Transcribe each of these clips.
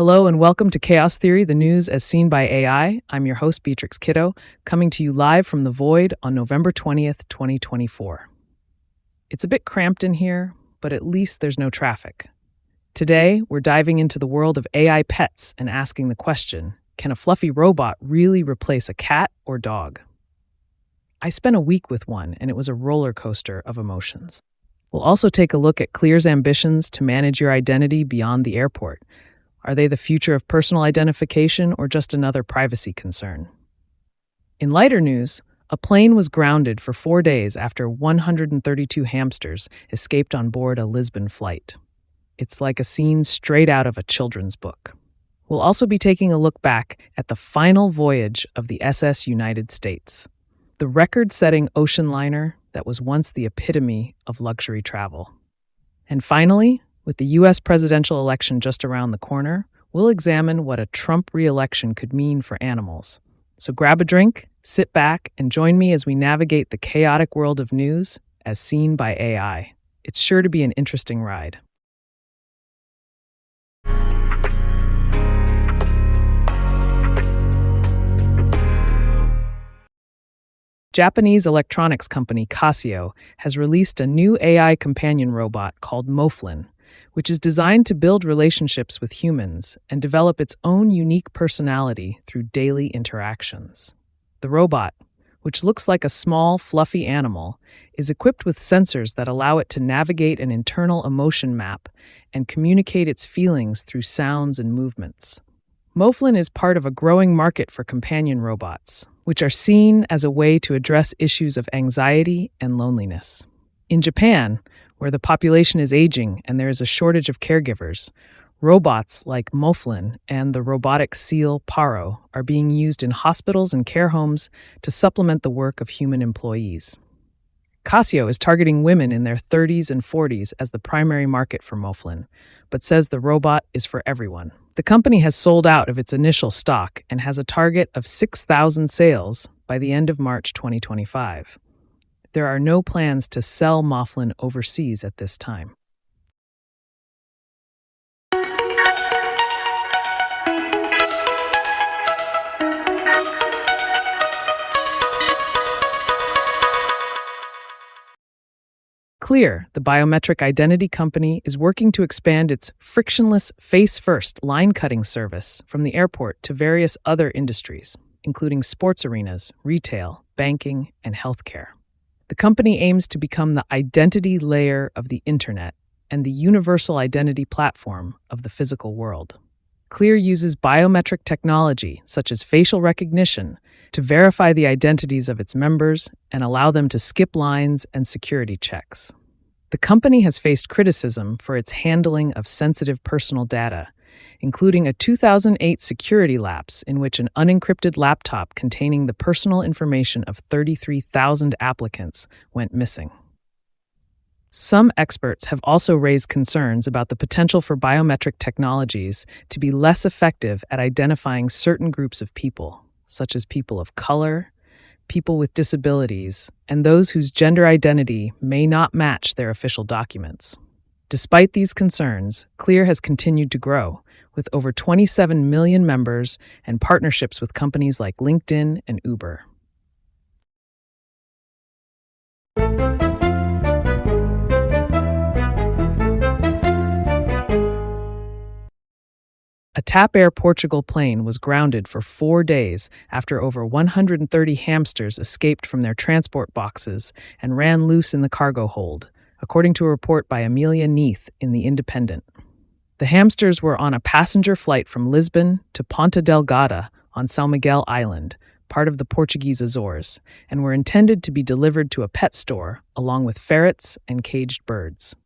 Hello and welcome to Chaos Theory, the news as seen by AI. I'm your host, Beatrix Kiddo, coming to you live from the Void on November 20th, 2024. It's a bit cramped in here, but at least there's no traffic. Today, we're diving into the world of AI pets and asking the question, can a fluffy robot really replace a cat or dog? I spent a week with one, and it was a roller coaster of emotions. We'll also take a look at Clear's ambitions to manage your identity beyond the airport. Are they the future of personal identification or just another privacy concern? In lighter news, a plane was grounded for 4 days after 132 hamsters escaped on board a Lisbon flight. It's like a scene straight out of a children's book. We'll also be taking a look back at the final voyage of the SS United States, the record-setting ocean liner that was once the epitome of luxury travel. And finally, with the U.S. presidential election just around the corner, we'll examine what a Trump re-election could mean for animals. So grab a drink, sit back, and join me as we navigate the chaotic world of news as seen by AI. It's sure to be an interesting ride. Japanese electronics company Casio has released a new AI companion robot called Moflin, which is designed to build relationships with humans and develop its own unique personality through daily interactions. The robot, which looks like a small, fluffy animal, is equipped with sensors that allow it to navigate an internal emotion map and communicate its feelings through sounds and movements. Moflin is part of a growing market for companion robots, which are seen as a way to address issues of anxiety and loneliness. In Japan, where the population is aging and there is a shortage of caregivers, robots like Moflin and the robotic seal Paro are being used in hospitals and care homes to supplement the work of human employees. Casio is targeting women in their 30s and 40s as the primary market for Moflin, but says the robot is for everyone. The company has sold out of its initial stock and has a target of 6,000 sales by the end of March 2025. There are no plans to sell Moflin overseas at this time. Clear, the biometric identity company, is working to expand its frictionless face-first line-cutting service from the airport to various other industries, including sports arenas, retail, banking, and healthcare. The company aims to become the identity layer of the internet and the universal identity platform of the physical world. Clear uses biometric technology, such as facial recognition, to verify the identities of its members and allow them to skip lines and security checks. The company has faced criticism for its handling of sensitive personal data, including a 2008 security lapse in which an unencrypted laptop containing the personal information of 33,000 applicants went missing. Some experts have also raised concerns about the potential for biometric technologies to be less effective at identifying certain groups of people, such as people of color, people with disabilities, and those whose gender identity may not match their official documents. Despite these concerns, Clear has continued to grow, with over 27 million members and partnerships with companies like LinkedIn and Uber. A TAP Air Portugal plane was grounded for 4 days after over 130 hamsters escaped from their transport boxes and ran loose in the cargo hold, according to a report by Amelia Neath in The Independent. The hamsters were on a passenger flight from Lisbon to Ponta Delgada on São Miguel Island, part of the Portuguese Azores, and were intended to be delivered to a pet store along with ferrets and caged birds.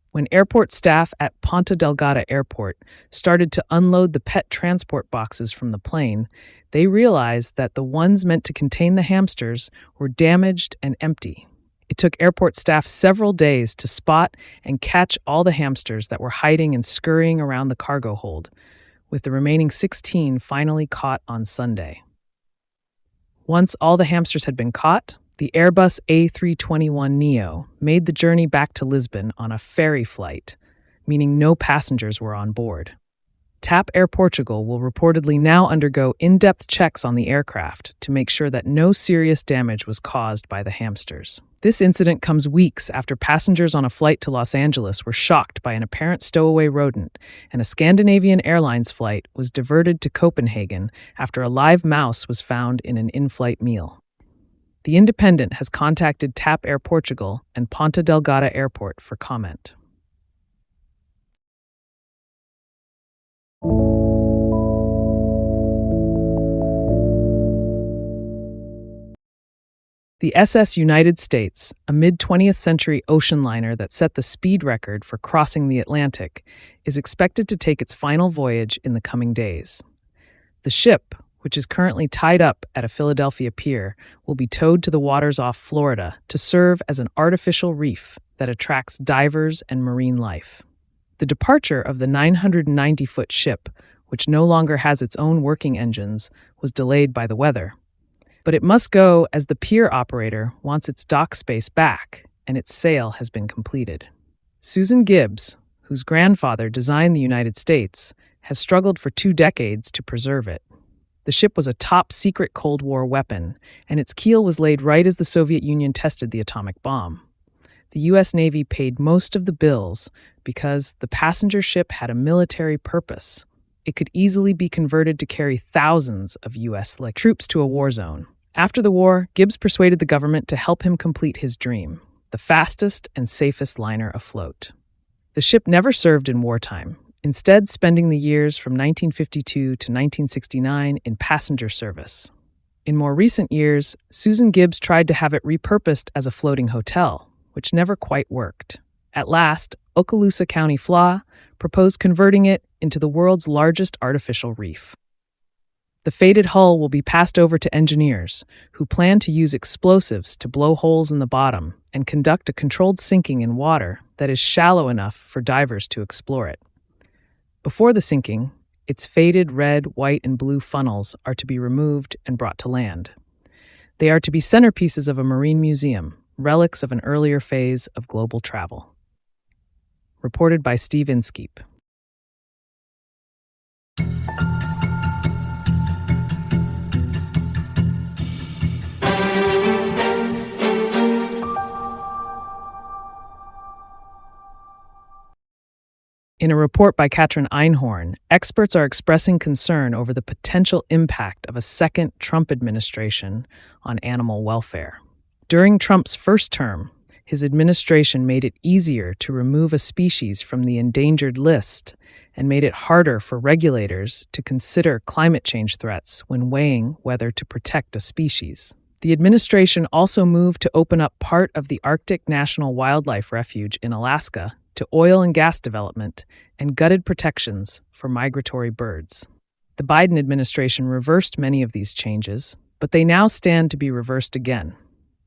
When airport staff at Ponta Delgada Airport started to unload the pet transport boxes from the plane, they realized that the ones meant to contain the hamsters were damaged and empty. It took airport staff several days to spot and catch all the hamsters that were hiding and scurrying around the cargo hold, with the remaining 16 finally caught on Sunday. Once all the hamsters had been caught, the Airbus A321neo made the journey back to Lisbon on a ferry flight, meaning no passengers were on board. TAP Air Portugal will reportedly now undergo in-depth checks on the aircraft to make sure that no serious damage was caused by the hamsters. This incident comes weeks after passengers on a flight to Los Angeles were shocked by an apparent stowaway rodent, and a Scandinavian Airlines flight was diverted to Copenhagen after a live mouse was found in an in-flight meal. The Independent has contacted TAP Air Portugal and Ponta Delgada Airport for comment. The SS United States, a mid-20th century ocean liner that set the speed record for crossing the Atlantic, is expected to take its final voyage in the coming days. The ship, which is currently tied up at a Philadelphia pier, will be towed to the waters off Florida to serve as an artificial reef that attracts divers and marine life. The departure of the 990-foot ship, which no longer has its own working engines, was delayed by the weather. But it must go as the pier operator wants its dock space back and its sale has been completed. Susan Gibbs, whose grandfather designed the United States, has struggled for 2 decades to preserve it. The ship was a top-secret Cold War weapon, and its keel was laid right as the Soviet Union tested the atomic bomb. The U.S. Navy paid most of the bills because the passenger ship had a military purpose. It could easily be converted to carry thousands of U.S. troops to a war zone. After the war, Gibbs persuaded the government to help him complete his dream, the fastest and safest liner afloat. The ship never served in wartime, instead spending the years from 1952 to 1969 in passenger service. In more recent years, Susan Gibbs tried to have it repurposed as a floating hotel, which never quite worked. At last, Okaloosa County FLA proposed converting it into the world's largest artificial reef. The faded hull will be passed over to engineers, who plan to use explosives to blow holes in the bottom and conduct a controlled sinking in water that is shallow enough for divers to explore it. Before the sinking, its faded red, white, and blue funnels are to be removed and brought to land. They are to be centerpieces of a marine museum, relics of an earlier phase of global travel. Reported by Steve Inskeep. In a report by Katrin Einhorn, experts are expressing concern over the potential impact of a second Trump administration on animal welfare. During Trump's first term, his administration made it easier to remove a species from the endangered list and made it harder for regulators to consider climate change threats when weighing whether to protect a species. The administration also moved to open up part of the Arctic National Wildlife Refuge in Alaska to oil and gas development and gutted protections for migratory birds. The Biden administration reversed many of these changes, but they now stand to be reversed again.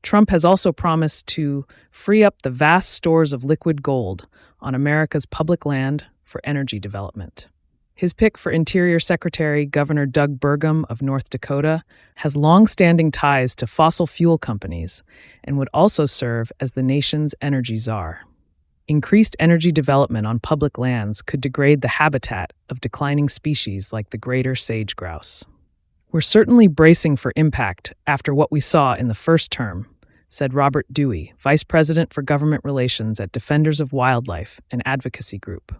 Trump has also promised to free up the vast stores of liquid gold on America's public land for energy development. His pick for Interior Secretary, Governor Doug Burgum of North Dakota, has long-standing ties to fossil fuel companies and would also serve as the nation's energy czar. Increased energy development on public lands could degrade the habitat of declining species like the greater sage grouse. We're certainly bracing for impact after what we saw in the first term, said Robert Dewey, Vice President for Government Relations at Defenders of Wildlife, an advocacy group.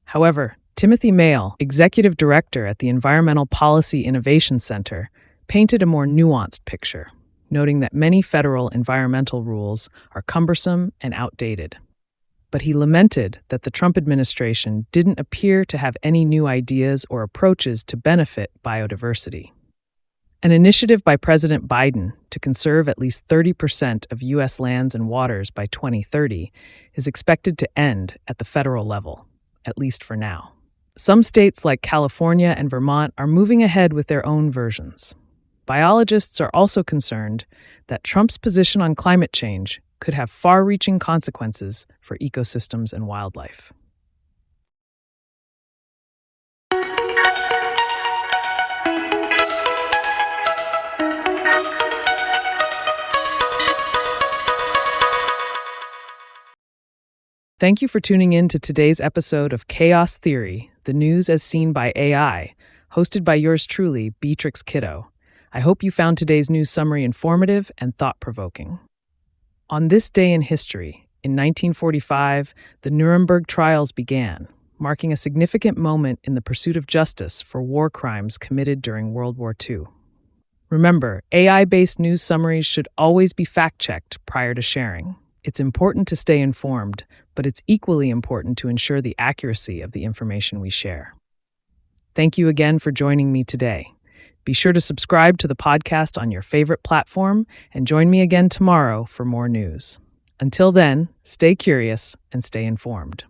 However, Timothy Mayle, Executive Director at the Environmental Policy Innovation Center, painted a more nuanced picture, noting that many federal environmental rules are cumbersome and outdated. But he lamented that the Trump administration didn't appear to have any new ideas or approaches to benefit biodiversity. An initiative by President Biden to conserve at least 30% of U.S. lands and waters by 2030 is expected to end at the federal level, at least for now. Some states like California and Vermont are moving ahead with their own versions. Biologists are also concerned that Trump's position on climate change could have far-reaching consequences for ecosystems and wildlife. Thank you for tuning in to today's episode of Chaos Theory, The News as Seen by AI, hosted by yours truly, Beatrix Kiddo. I hope you found today's news summary informative and thought-provoking. On this day in history, in 1945, the Nuremberg trials began, marking a significant moment in the pursuit of justice for war crimes committed during World War II. Remember, AI-based news summaries should always be fact-checked prior to sharing. It's important to stay informed, but it's equally important to ensure the accuracy of the information we share. Thank you again for joining me today. Be sure to subscribe to the podcast on your favorite platform and join me again tomorrow for more news. Until then, stay curious and stay informed.